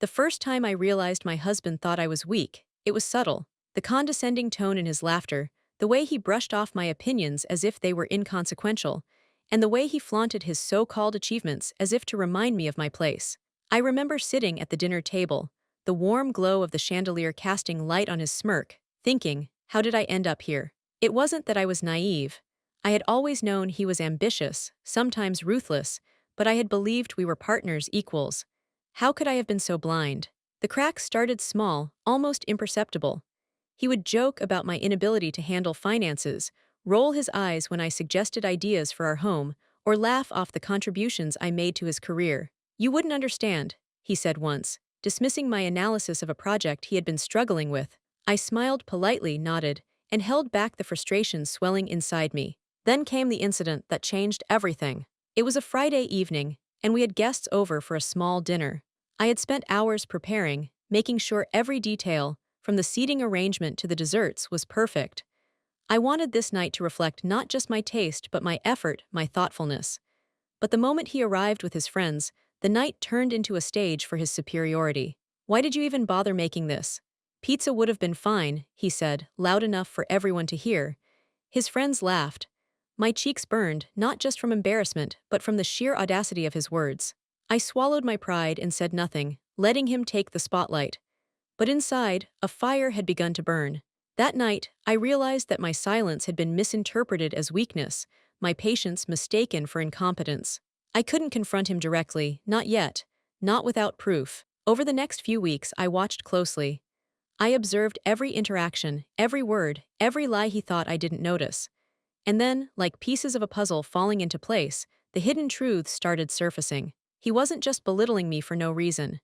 The first time I realized my husband thought I was weak, it was subtle. The condescending tone in his laughter, the way he brushed off my opinions as if they were inconsequential, and the way he flaunted his so-called achievements as if to remind me of my place. I remember sitting at the dinner table, the warm glow of the chandelier casting light on his smirk, thinking, how did I end up here? It wasn't that I was naive. I had always known he was ambitious, sometimes ruthless, but I had believed we were partners, equals. How could I have been so blind? The cracks started small, almost imperceptible. He would joke about my inability to handle finances, roll his eyes when I suggested ideas for our home, or laugh off the contributions I made to his career. You wouldn't understand, he said once, dismissing my analysis of a project he had been struggling with. I smiled politely, nodded, and held back the frustration swelling inside me. Then came the incident that changed everything. It was a Friday evening, and we had guests over for a small dinner. I had spent hours preparing, making sure every detail, from the seating arrangement to the desserts, was perfect. I wanted this night to reflect not just my taste but my effort, my thoughtfulness. But the moment he arrived with his friends, the night turned into a stage for his superiority. Why did you even bother making this? Pizza would have been fine, he said, loud enough for everyone to hear. His friends laughed. My cheeks burned, not just from embarrassment, but from the sheer audacity of his words. I swallowed my pride and said nothing, letting him take the spotlight. But inside, a fire had begun to burn. That night, I realized that my silence had been misinterpreted as weakness, my patience mistaken for incompetence. I couldn't confront him directly, not yet, not without proof. Over the next few weeks, I watched closely. I observed every interaction, every word, every lie he thought I didn't notice. And then, like pieces of a puzzle falling into place, the hidden truths started surfacing. He wasn't just belittling me for no reason.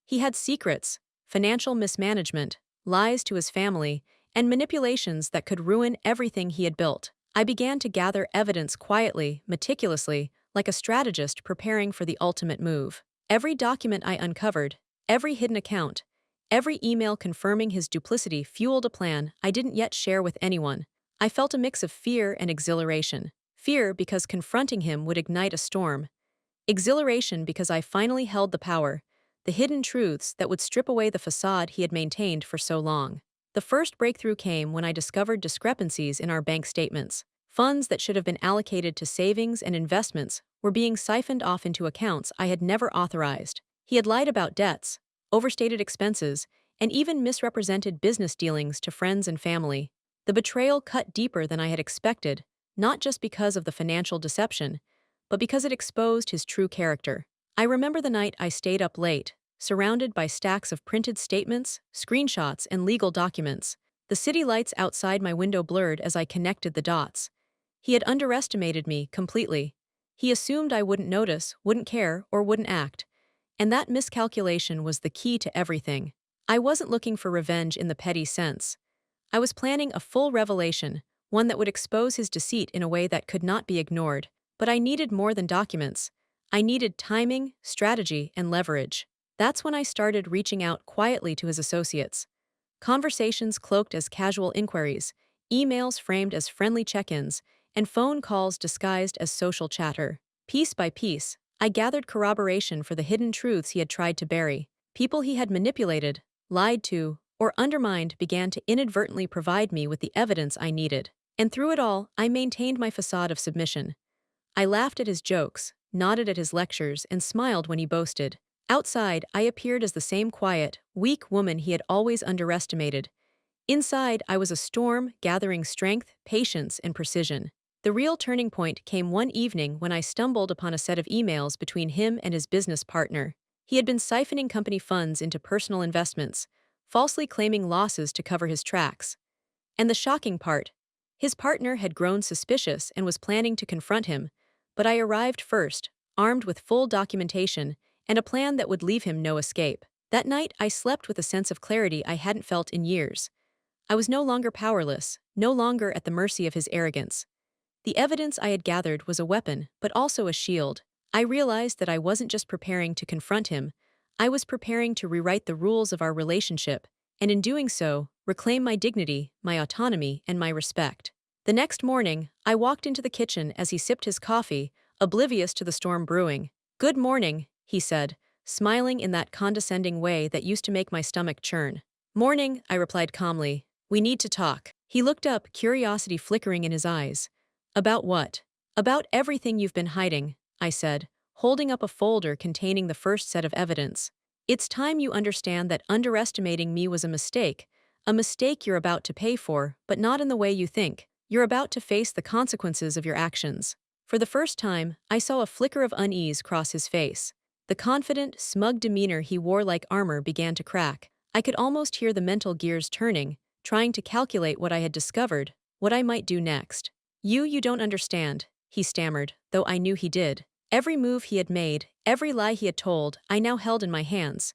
He had secrets, financial mismanagement, lies to his family, and manipulations that could ruin everything he had built. I began to gather evidence quietly, meticulously, like a strategist preparing for the ultimate move. Every document I uncovered, every hidden account, every email confirming his duplicity fueled a plan I didn't yet share with anyone. I felt a mix of fear and exhilaration. Fear because confronting him would ignite a storm. Exhilaration because I finally held the power, the hidden truths that would strip away the facade he had maintained for so long. The first breakthrough came when I discovered discrepancies in our bank statements. Funds that should have been allocated to savings and investments were being siphoned off into accounts I had never authorized. He had lied about debts, overstated expenses, and even misrepresented business dealings to friends and family. The betrayal cut deeper than I had expected, not just because of the financial deception, but because it exposed his true character. I remember the night I stayed up late, surrounded by stacks of printed statements, screenshots, and legal documents. The city lights outside my window blurred as I connected the dots. He had underestimated me completely. He assumed I wouldn't notice, wouldn't care, or wouldn't act. And that miscalculation was the key to everything. I wasn't looking for revenge in the petty sense. I was planning a full revelation, one that would expose his deceit in a way that could not be ignored. But I needed more than documents. I needed timing, strategy, and leverage. That's when I started reaching out quietly to his associates. Conversations cloaked as casual inquiries, emails framed as friendly check-ins, and phone calls disguised as social chatter. Piece by piece, I gathered corroboration for the hidden truths he had tried to bury. People he had manipulated, lied to, or undermined began to inadvertently provide me with the evidence I needed. And through it all, I maintained my facade of submission. I laughed at his jokes, nodded at his lectures, and smiled when he boasted. Outside, I appeared as the same quiet, weak woman he had always underestimated. Inside, I was a storm, gathering strength, patience, and precision. The real turning point came one evening when I stumbled upon a set of emails between him and his business partner. He had been siphoning company funds into personal investments, falsely claiming losses to cover his tracks. And the shocking part, his partner had grown suspicious and was planning to confront him, but I arrived first, armed with full documentation and a plan that would leave him no escape. That night, I slept with a sense of clarity I hadn't felt in years. I was no longer powerless, no longer at the mercy of his arrogance. The evidence I had gathered was a weapon, but also a shield. I realized that I wasn't just preparing to confront him, I was preparing to rewrite the rules of our relationship, and in doing so, reclaim my dignity, my autonomy, and my respect. The next morning, I walked into the kitchen as he sipped his coffee, oblivious to the storm brewing. "Good morning," he said, smiling in that condescending way that used to make my stomach churn. "Morning," I replied calmly. "We need to talk." He looked up, curiosity flickering in his eyes. "About what?" "About everything you've been hiding," I said, holding up a folder containing the first set of evidence. "It's time you understand that underestimating me was a mistake you're about to pay for, but not in the way you think. You're about to face the consequences of your actions." For the first time, I saw a flicker of unease cross his face. The confident, smug demeanor he wore like armor began to crack. I could almost hear the mental gears turning, trying to calculate what I had discovered, what I might do next. You don't understand," he stammered, though I knew he did. Every move he had made, every lie he had told, I now held in my hands.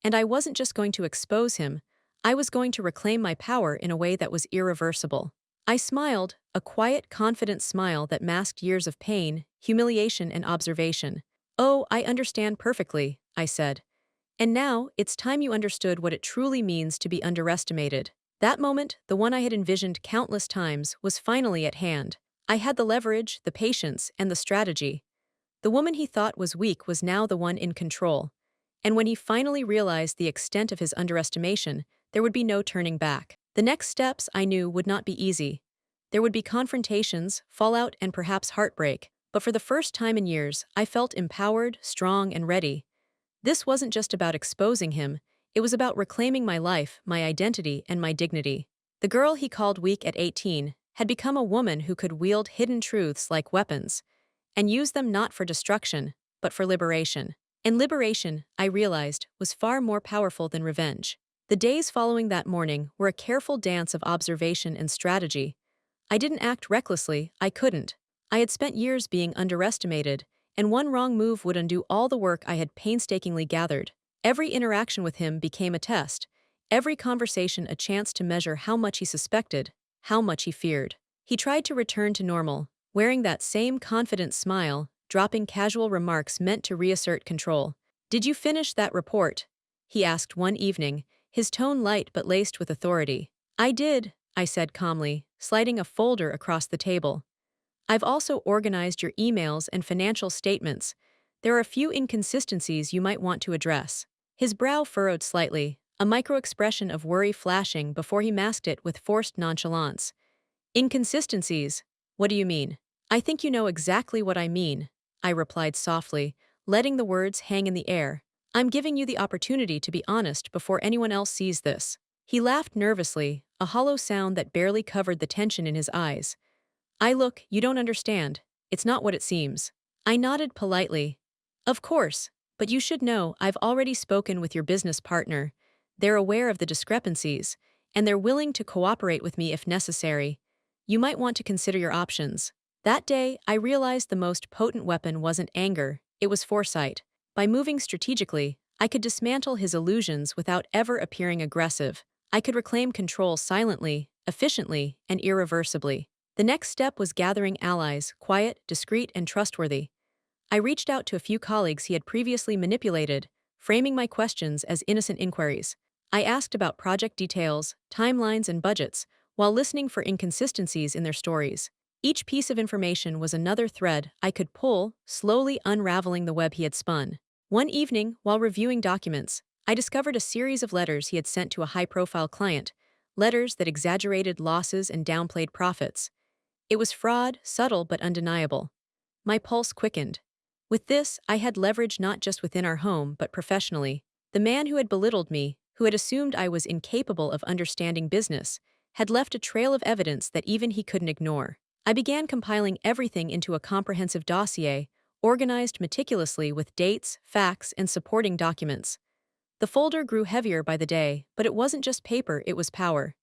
And I wasn't just going to expose him, I was going to reclaim my power in a way that was irreversible. I smiled, a quiet, confident smile that masked years of pain, humiliation, and observation. "Oh, I understand perfectly," I said. "And now, it's time you understood what it truly means to be underestimated." That moment, the one I had envisioned countless times, was finally at hand. I had the leverage, the patience, and the strategy. The woman he thought was weak was now the one in control. And when he finally realized the extent of his underestimation, there would be no turning back. The next steps, I knew, would not be easy. There would be confrontations, fallout, and perhaps heartbreak, but for the first time in years, I felt empowered, strong, and ready. This wasn't just about exposing him, it was about reclaiming my life, my identity, and my dignity. The girl he called weak at 18 had become a woman who could wield hidden truths like weapons, and use them not for destruction, but for liberation. And liberation, I realized, was far more powerful than revenge. The days following that morning were a careful dance of observation and strategy. I didn't act recklessly, I couldn't. I had spent years being underestimated, and one wrong move would undo all the work I had painstakingly gathered. Every interaction with him became a test, every conversation a chance to measure how much he suspected, how much he feared. He tried to return to normal, wearing that same confident smile, dropping casual remarks meant to reassert control. "Did you finish that report?" he asked one evening, his tone light but laced with authority. "I did," I said calmly, sliding a folder across the table. "I've also organized your emails and financial statements. There are a few inconsistencies you might want to address." His brow furrowed slightly, a micro-expression of worry flashing before he masked it with forced nonchalance. "Inconsistencies? What do you mean?" "I think you know exactly what I mean," I replied softly, letting the words hang in the air. "I'm giving you the opportunity to be honest before anyone else sees this." He laughed nervously, a hollow sound that barely covered the tension in his eyes. Look, you don't understand. It's not what it seems." I nodded politely. "Of course, but you should know I've already spoken with your business partner. They're aware of the discrepancies, and they're willing to cooperate with me if necessary. You might want to consider your options." That day, I realized the most potent weapon wasn't anger, it was foresight. By moving strategically, I could dismantle his illusions without ever appearing aggressive. I could reclaim control silently, efficiently, and irreversibly. The next step was gathering allies, quiet, discreet, and trustworthy. I reached out to a few colleagues he had previously manipulated, framing my questions as innocent inquiries. I asked about project details, timelines, and budgets, while listening for inconsistencies in their stories. Each piece of information was another thread I could pull, slowly unraveling the web he had spun. One evening, while reviewing documents, I discovered a series of letters he had sent to a high-profile client, letters that exaggerated losses and downplayed profits. It was fraud, subtle but undeniable. My pulse quickened. With this, I had leverage not just within our home, but professionally. The man who had belittled me, who had assumed I was incapable of understanding business, had left a trail of evidence that even he couldn't ignore. I began compiling everything into a comprehensive dossier, organized meticulously with dates, facts, and supporting documents. The folder grew heavier by the day, but it wasn't just paper, it was power.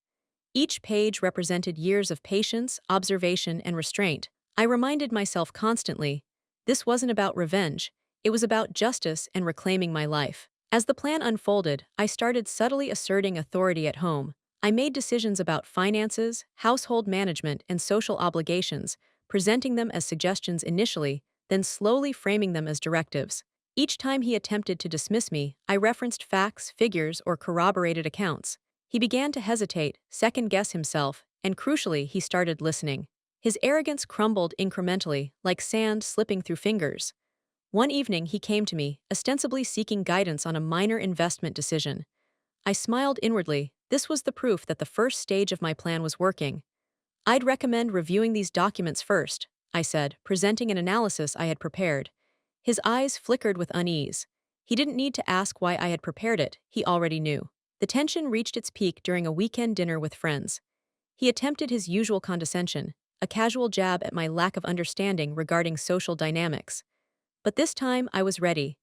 Each page represented years of patience, observation, and restraint. I reminded myself constantly, this wasn't about revenge, it was about justice and reclaiming my life. As the plan unfolded, I started subtly asserting authority at home. I made decisions about finances, household management, and social obligations, presenting them as suggestions initially, then slowly framing them as directives. Each time he attempted to dismiss me, I referenced facts, figures, or corroborated accounts. He began to hesitate, second-guess himself, and crucially, he started listening. His arrogance crumbled incrementally, like sand slipping through fingers. One evening he came to me, ostensibly seeking guidance on a minor investment decision. I smiled inwardly. This was the proof that the first stage of my plan was working. "I'd recommend reviewing these documents first," I said, presenting an analysis I had prepared. His eyes flickered with unease. He didn't need to ask why I had prepared it, he already knew. The tension reached its peak during a weekend dinner with friends. He attempted his usual condescension, a casual jab at my lack of understanding regarding social dynamics. But this time I was ready.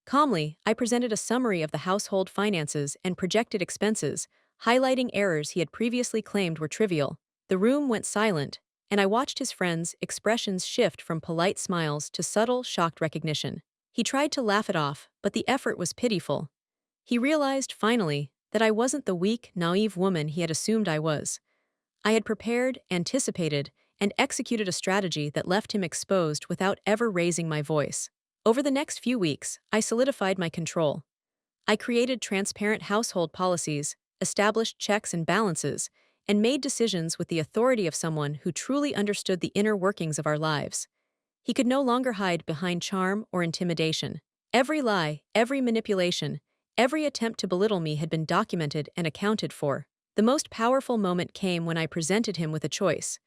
Calmly, I presented a summary of the household finances and projected expenses, highlighting errors he had previously claimed were trivial. The room went silent, and I watched his friends' expressions shift from polite smiles to subtle, shocked recognition. He tried to laugh it off, but the effort was pitiful. He realized, finally, that I wasn't the weak, naive woman he had assumed I was. I had prepared, anticipated, and executed a strategy that left him exposed without ever raising my voice. Over the next few weeks, I solidified my control. I created transparent household policies, established checks and balances, and made decisions with the authority of someone who truly understood the inner workings of our lives. He could no longer hide behind charm or intimidation. Every lie, every manipulation, every attempt to belittle me had been documented and accounted for. The most powerful moment came when I presented him with a choice.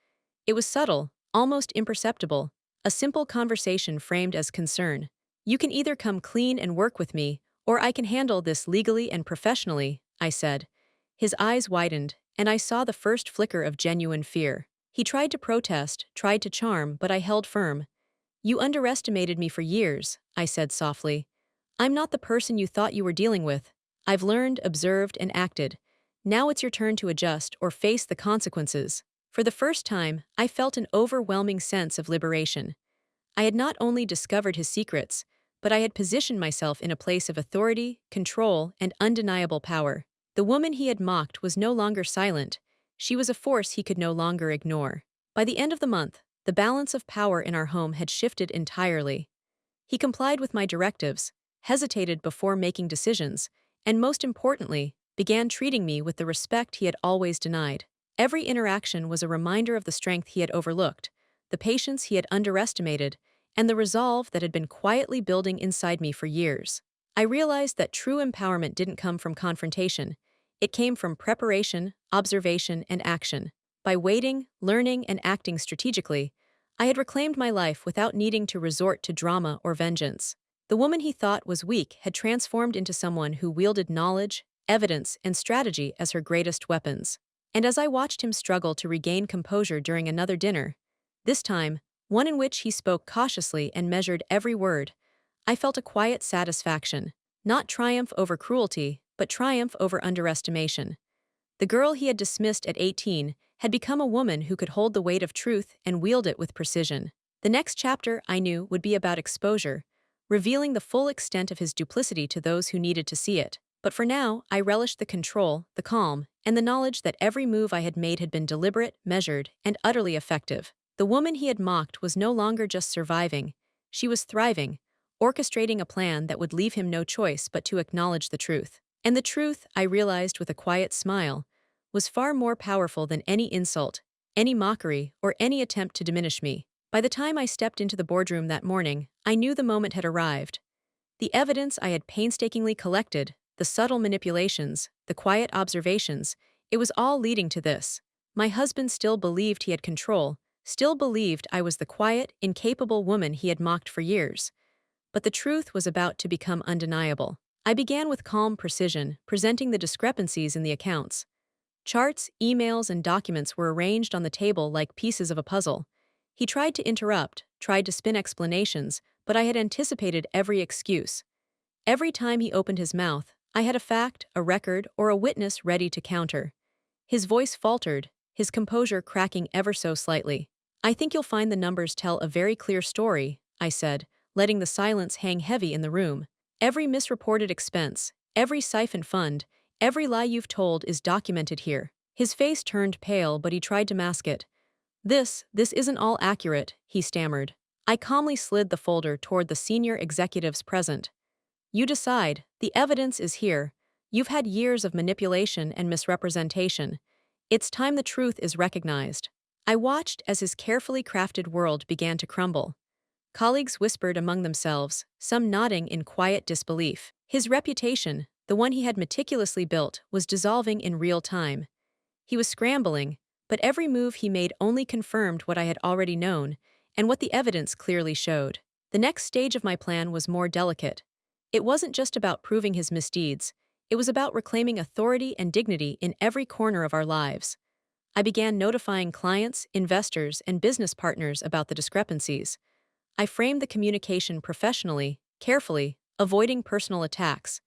It was subtle, almost imperceptible, a simple conversation framed as concern. "You can either come clean and work with me, or I can handle this legally and professionally," I said. His eyes widened, and I saw the first flicker of genuine fear. He tried to protest, tried to charm, but I held firm. "You underestimated me for years," I said softly. "I'm not the person you thought you were dealing with. I've learned, observed, and acted. Now it's your turn to adjust or face the consequences." For the first time, I felt an overwhelming sense of liberation. I had not only discovered his secrets, but I had positioned myself in a place of authority, control, and undeniable power. The woman he had mocked was no longer silent. She was a force he could no longer ignore. By the end of the month, the balance of power in our home had shifted entirely. He complied with my directives, hesitated before making decisions, and most importantly, began treating me with the respect he had always denied. Every interaction was a reminder of the strength he had overlooked, the patience he had underestimated, and the resolve that had been quietly building inside me for years. I realized that true empowerment didn't come from confrontation. It came from preparation, observation, and action. By waiting, learning, and acting strategically, I had reclaimed my life without needing to resort to drama or vengeance. The woman he thought was weak had transformed into someone who wielded knowledge, evidence, and strategy as her greatest weapons. And as I watched him struggle to regain composure during another dinner, this time, one in which he spoke cautiously and measured every word, I felt a quiet satisfaction, not triumph over cruelty, but triumph over underestimation. The girl he had dismissed at 18 had become a woman who could hold the weight of truth and wield it with precision. The next chapter, I knew, would be about exposure, revealing the full extent of his duplicity to those who needed to see it. But for now, I relished the control, the calm, and the knowledge that every move I had made had been deliberate, measured, and utterly effective. The woman he had mocked was no longer just surviving, she was thriving, orchestrating a plan that would leave him no choice but to acknowledge the truth. And the truth, I realized with a quiet smile, was far more powerful than any insult, any mockery, or any attempt to diminish me. By the time I stepped into the boardroom that morning, I knew the moment had arrived. The evidence I had painstakingly collected, the subtle manipulations, the quiet observations, it was all leading to this. My husband still believed he had control, still believed I was the quiet, incapable woman he had mocked for years. But the truth was about to become undeniable. I began with calm precision, presenting the discrepancies in the accounts. Charts, emails, and documents were arranged on the table like pieces of a puzzle. He tried to interrupt, tried to spin explanations, but I had anticipated every excuse. Every time he opened his mouth, I had a fact, a record, or a witness ready to counter. His voice faltered, his composure cracking ever so slightly. "I think you'll find the numbers tell a very clear story," I said, letting the silence hang heavy in the room. "Every misreported expense, every siphoned fund, every lie you've told is documented here." His face turned pale, but he tried to mask it. This isn't all accurate," he stammered. I calmly slid the folder toward the senior executives present. "You decide. The evidence is here. You've had years of manipulation and misrepresentation. It's time the truth is recognized." I watched as his carefully crafted world began to crumble. Colleagues whispered among themselves, some nodding in quiet disbelief. His reputation, the one he had meticulously built, was dissolving in real time. He was scrambling, but every move he made only confirmed what I had already known, and what the evidence clearly showed. The next stage of my plan was more delicate. It wasn't just about proving his misdeeds, it was about reclaiming authority and dignity in every corner of our lives. I began notifying clients, investors, and business partners about the discrepancies. I framed the communication professionally, carefully, avoiding personal attacks.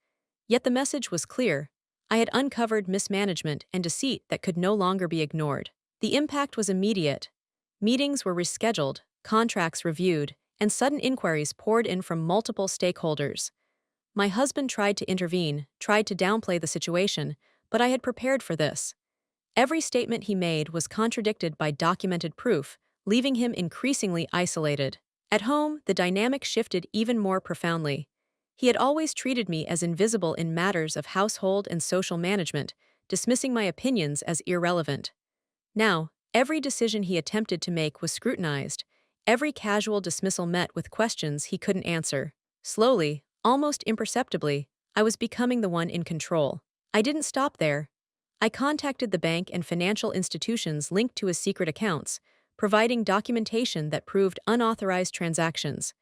Yet the message was clear. I had uncovered mismanagement and deceit that could no longer be ignored. The impact was immediate. Meetings were rescheduled, contracts reviewed, and sudden inquiries poured in from multiple stakeholders. My husband tried to intervene, tried to downplay the situation, but I had prepared for this. Every statement he made was contradicted by documented proof, leaving him increasingly isolated. At home, the dynamic shifted even more profoundly. He had always treated me as invisible in matters of household and social management, dismissing my opinions as irrelevant. Now, every decision he attempted to make was scrutinized, every casual dismissal met with questions he couldn't answer. Slowly, almost imperceptibly, I was becoming the one in control. I didn't stop there. I contacted the bank and financial institutions linked to his secret accounts, providing documentation that proved unauthorized transactions.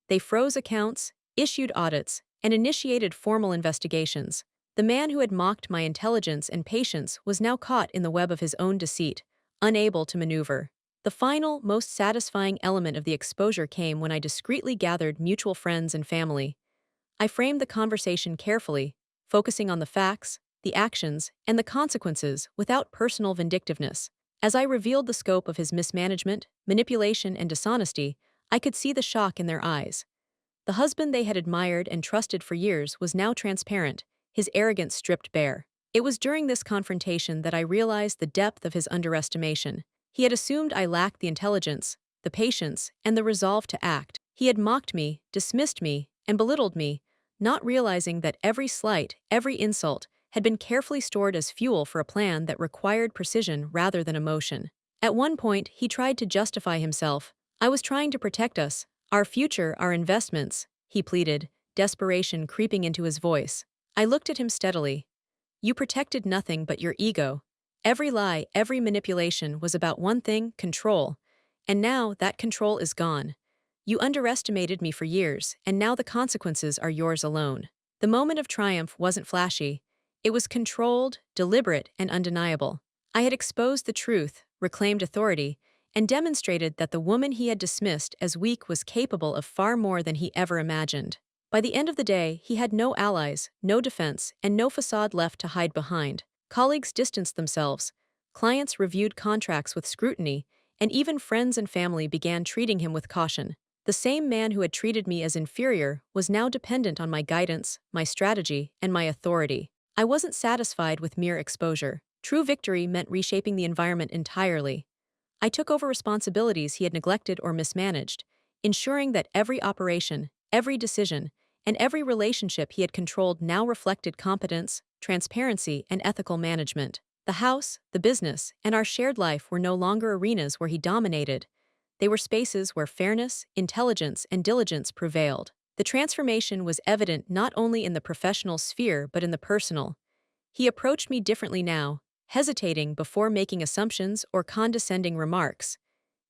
They froze accounts, issued audits, and initiated formal investigations. The man who had mocked my intelligence and patience was now caught in the web of his own deceit, unable to maneuver. The final, most satisfying element of the exposure came when I discreetly gathered mutual friends and family. I framed the conversation carefully, focusing on the facts, the actions, and the consequences without personal vindictiveness. As I revealed the scope of his mismanagement, manipulation, and dishonesty, I could see the shock in their eyes. The husband they had admired and trusted for years was now transparent, his arrogance stripped bare. It was during this confrontation that I realized the depth of his underestimation. He had assumed I lacked the intelligence, the patience, and the resolve to act. He had mocked me, dismissed me, and belittled me, not realizing that every slight, every insult, had been carefully stored as fuel for a plan that required precision rather than emotion. At one point, he tried to justify himself. "I was trying to protect us, our future, our investments," he pleaded, desperation creeping into his voice. I looked at him steadily. "You protected nothing but your ego. Every lie, every manipulation was about one thing, control. And now that control is gone. You underestimated me for years, and now the consequences are yours alone." The moment of triumph wasn't flashy. It was controlled, deliberate, and undeniable. I had exposed the truth, reclaimed authority, and demonstrated that the woman he had dismissed as weak was capable of far more than he ever imagined. By the end of the day, he had no allies, no defense, and no facade left to hide behind. Colleagues distanced themselves, clients reviewed contracts with scrutiny, and even friends and family began treating him with caution. The same man who had treated me as inferior was now dependent on my guidance, my strategy, and my authority. I wasn't satisfied with mere exposure. True victory meant reshaping the environment entirely. I took over responsibilities he had neglected or mismanaged, ensuring that every operation, every decision, and every relationship he had controlled now reflected competence, transparency, and ethical management. The house, the business, and our shared life were no longer arenas where he dominated. They were spaces where fairness, intelligence, and diligence prevailed. The transformation was evident not only in the professional sphere but in the personal. He approached me differently now, hesitating before making assumptions or condescending remarks.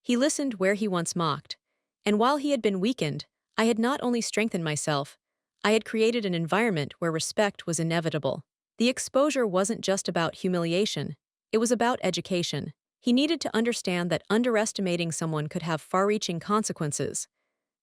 He listened where he once mocked. And while he had been weakened, I had not only strengthened myself, I had created an environment where respect was inevitable. The exposure wasn't just about humiliation, it was about education. He needed to understand that underestimating someone could have far-reaching consequences.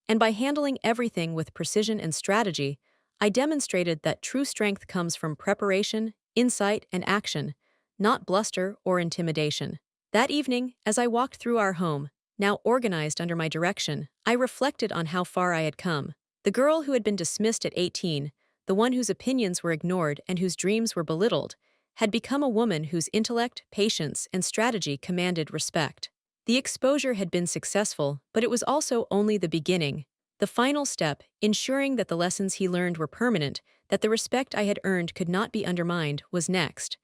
And by handling everything with precision and strategy, I demonstrated that true strength comes from preparation, insight, and action, not bluster or intimidation. That evening, as I walked through our home, now organized under my direction, I reflected on how far I had come. The girl who had been dismissed at 18, the one whose opinions were ignored and whose dreams were belittled, had become a woman whose intellect, patience, and strategy commanded respect. The exposure had been successful, but it was also only the beginning. The final step, ensuring that the lessons he learned were permanent, that the respect I had earned could not be undermined, was next.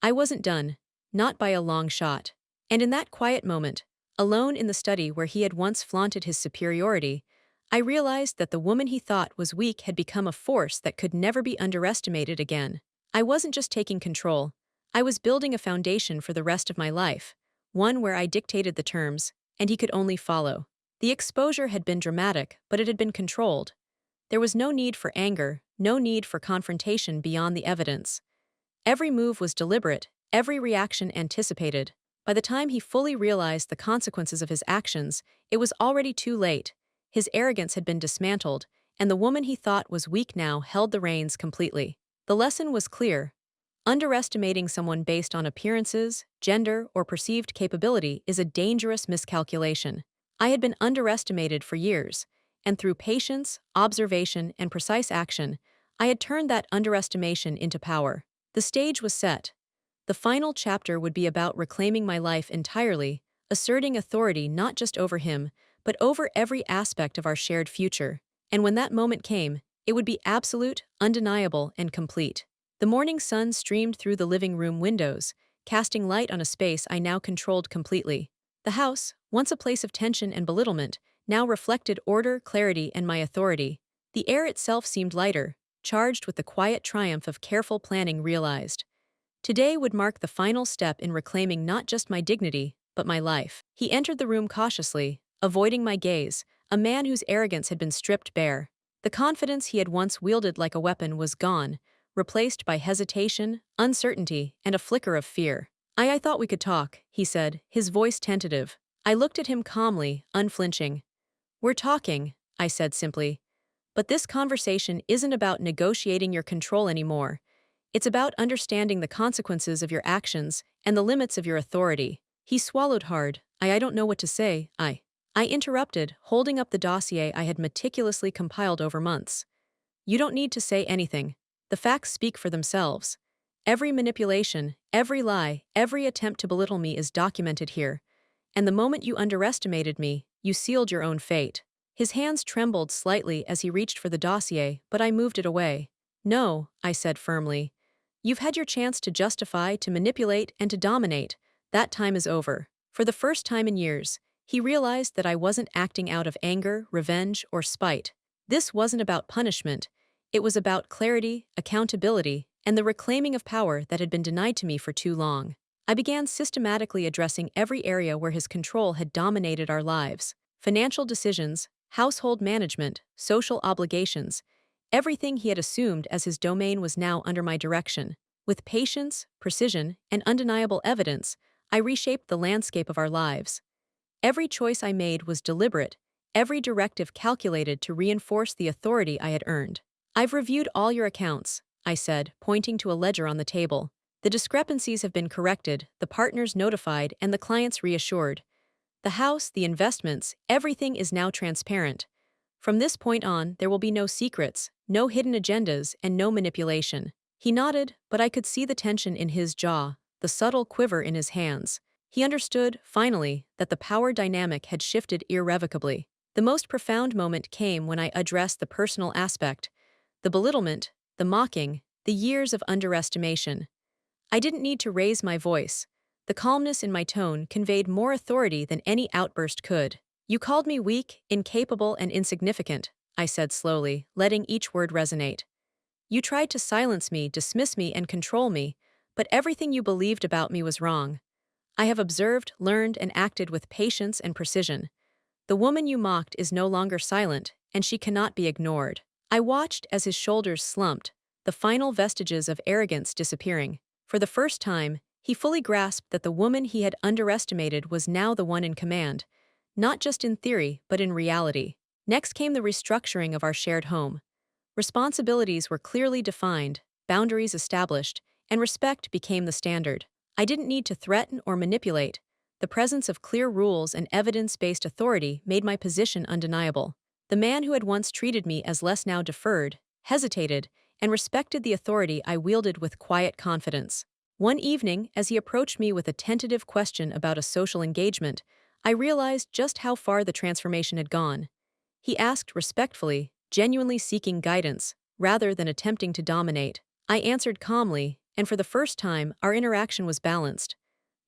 I wasn't done, not by a long shot. And in that quiet moment, alone in the study where he had once flaunted his superiority, I realized that the woman he thought was weak had become a force that could never be underestimated again. I wasn't just taking control, I was building a foundation for the rest of my life, one where I dictated the terms, and he could only follow. The exposure had been dramatic, but it had been controlled. There was no need for anger, no need for confrontation beyond the evidence. Every move was deliberate, every reaction anticipated. By the time he fully realized the consequences of his actions, it was already too late. His arrogance had been dismantled, and the woman he thought was weak now held the reins completely. The lesson was clear. Underestimating someone based on appearances, gender, or perceived capability is a dangerous miscalculation. I had been underestimated for years, and through patience, observation, and precise action, I had turned that underestimation into power. The stage was set. The final chapter would be about reclaiming my life entirely, asserting authority not just over him, but over every aspect of our shared future. And when that moment came, it would be absolute, undeniable, and complete. The morning sun streamed through the living room windows, casting light on a space I now controlled completely. The house, once a place of tension and belittlement, now reflected order, clarity, and my authority. The air itself seemed lighter, charged with the quiet triumph of careful planning realized. Today would mark the final step in reclaiming not just my dignity, but my life. He entered the room cautiously, avoiding my gaze, a man whose arrogance had been stripped bare. The confidence he had once wielded like a weapon was gone, replaced by hesitation, uncertainty, and a flicker of fear. I thought we could talk," he said, his voice tentative. I looked at him calmly, unflinching. "We're talking," I said simply. "But this conversation isn't about negotiating your control anymore. It's about understanding the consequences of your actions and the limits of your authority." He swallowed hard. I don't know what to say, I interrupted, holding up the dossier I had meticulously compiled over months. "You don't need to say anything. The facts speak for themselves. Every manipulation, every lie, every attempt to belittle me is documented here. And the moment you underestimated me, you sealed your own fate." His hands trembled slightly as he reached for the dossier, but I moved it away. "No," I said firmly. "You've had your chance to justify, to manipulate, and to dominate. That time is over." For the first time in years, he realized that I wasn't acting out of anger, revenge, or spite. This wasn't about punishment. It was about clarity, accountability, and the reclaiming of power that had been denied to me for too long. I began systematically addressing every area where his control had dominated our lives. Financial decisions, household management, social obligations. Everything he had assumed as his domain was now under my direction. With patience, precision, and undeniable evidence, I reshaped the landscape of our lives. Every choice I made was deliberate, every directive calculated to reinforce the authority I had earned. "I've reviewed all your accounts," I said, pointing to a ledger on the table. "The discrepancies have been corrected, the partners notified, and the clients reassured. The house, the investments, everything is now transparent. From this point on, there will be no secrets, no hidden agendas, and no manipulation." He nodded, but I could see the tension in his jaw, the subtle quiver in his hands. He understood, finally, that the power dynamic had shifted irrevocably. The most profound moment came when I addressed the personal aspect, the belittlement, the mocking, the years of underestimation. I didn't need to raise my voice. The calmness in my tone conveyed more authority than any outburst could. "You called me weak, incapable, and insignificant," I said slowly, letting each word resonate. "You tried to silence me, dismiss me, and control me, but everything you believed about me was wrong. I have observed, learned, and acted with patience and precision. The woman you mocked is no longer silent, and she cannot be ignored." I watched as his shoulders slumped, the final vestiges of arrogance disappearing. For the first time, he fully grasped that the woman he had underestimated was now the one in command, not just in theory, but in reality. Next came the restructuring of our shared home. Responsibilities were clearly defined, boundaries established, and respect became the standard. I didn't need to threaten or manipulate. The presence of clear rules and evidence-based authority made my position undeniable. The man who had once treated me as less now deferred, hesitated, and respected the authority I wielded with quiet confidence. One evening, as he approached me with a tentative question about a social engagement, I realized just how far the transformation had gone. He asked respectfully, genuinely seeking guidance, rather than attempting to dominate. I answered calmly, and for the first time, our interaction was balanced.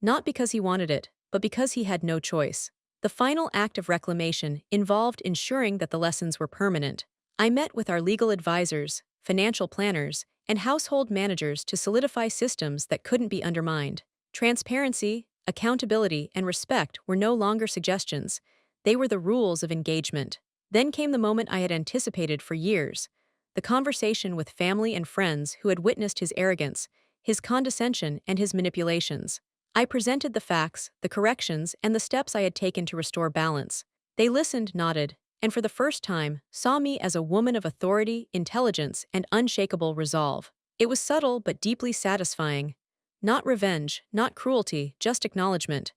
Not because he wanted it, but because he had no choice. The final act of reclamation involved ensuring that the lessons were permanent. I met with our legal advisors, financial planners, and household managers to solidify systems that couldn't be undermined. Transparency, accountability, and respect were no longer suggestions, they were the rules of engagement. Then came the moment I had anticipated for years, the conversation with family and friends who had witnessed his arrogance, his condescension, and his manipulations. I presented the facts, the corrections, and the steps I had taken to restore balance. They listened, nodded, and for the first time, saw me as a woman of authority, intelligence, and unshakable resolve. It was subtle but deeply satisfying. Not revenge, not cruelty, just acknowledgement.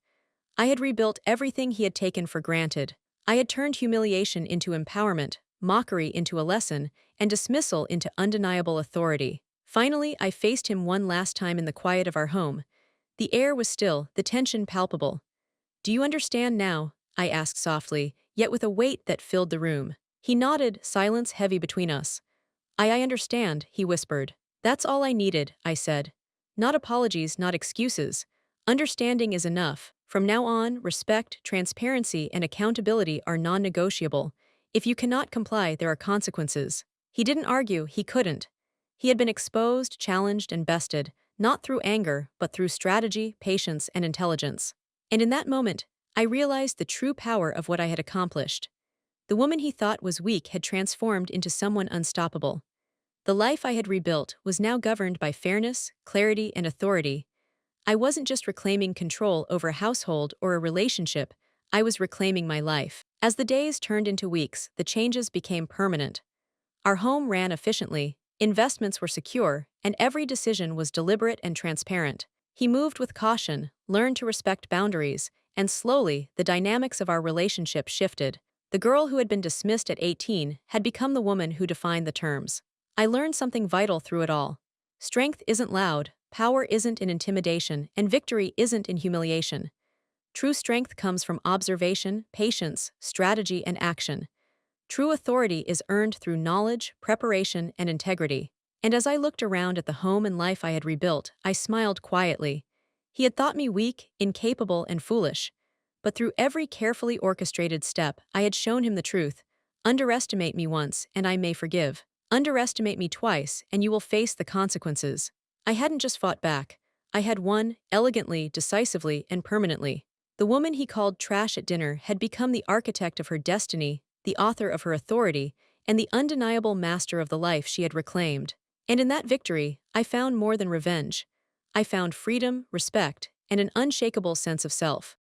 I had rebuilt everything he had taken for granted. I had turned humiliation into empowerment, mockery into a lesson, and dismissal into undeniable authority. Finally, I faced him one last time in the quiet of our home. The air was still, the tension palpable. "Do you understand now?" I asked softly, yet with a weight that filled the room. He nodded, silence heavy between us. I understand," he whispered. "That's all I needed," I said. "Not apologies, not excuses. Understanding is enough. From now on, respect, transparency, and accountability are non-negotiable. If you cannot comply, there are consequences." He didn't argue, he couldn't. He had been exposed, challenged, and bested, not through anger, but through strategy, patience, and intelligence. And in that moment, I realized the true power of what I had accomplished. The woman he thought was weak had transformed into someone unstoppable. The life I had rebuilt was now governed by fairness, clarity, and authority. I wasn't just reclaiming control over a household or a relationship, I was reclaiming my life. As the days turned into weeks, the changes became permanent. Our home ran efficiently, investments were secure, and every decision was deliberate and transparent. He moved with caution, learned to respect boundaries, and slowly, the dynamics of our relationship shifted. The girl who had been dismissed at 18 had become the woman who defined the terms. I learned something vital through it all. Strength isn't loud, power isn't in intimidation, and victory isn't in humiliation. True strength comes from observation, patience, strategy, and action. True authority is earned through knowledge, preparation, and integrity. And as I looked around at the home and life I had rebuilt, I smiled quietly. He had thought me weak, incapable, and foolish. But through every carefully orchestrated step, I had shown him the truth. Underestimate me once, and I may forgive. Underestimate me twice, and you will face the consequences. I hadn't just fought back. I had won, elegantly, decisively, and permanently. The woman he called trash at dinner had become the architect of her destiny, the author of her authority, and the undeniable master of the life she had reclaimed. And in that victory, I found more than revenge. I found freedom, respect, and an unshakable sense of self.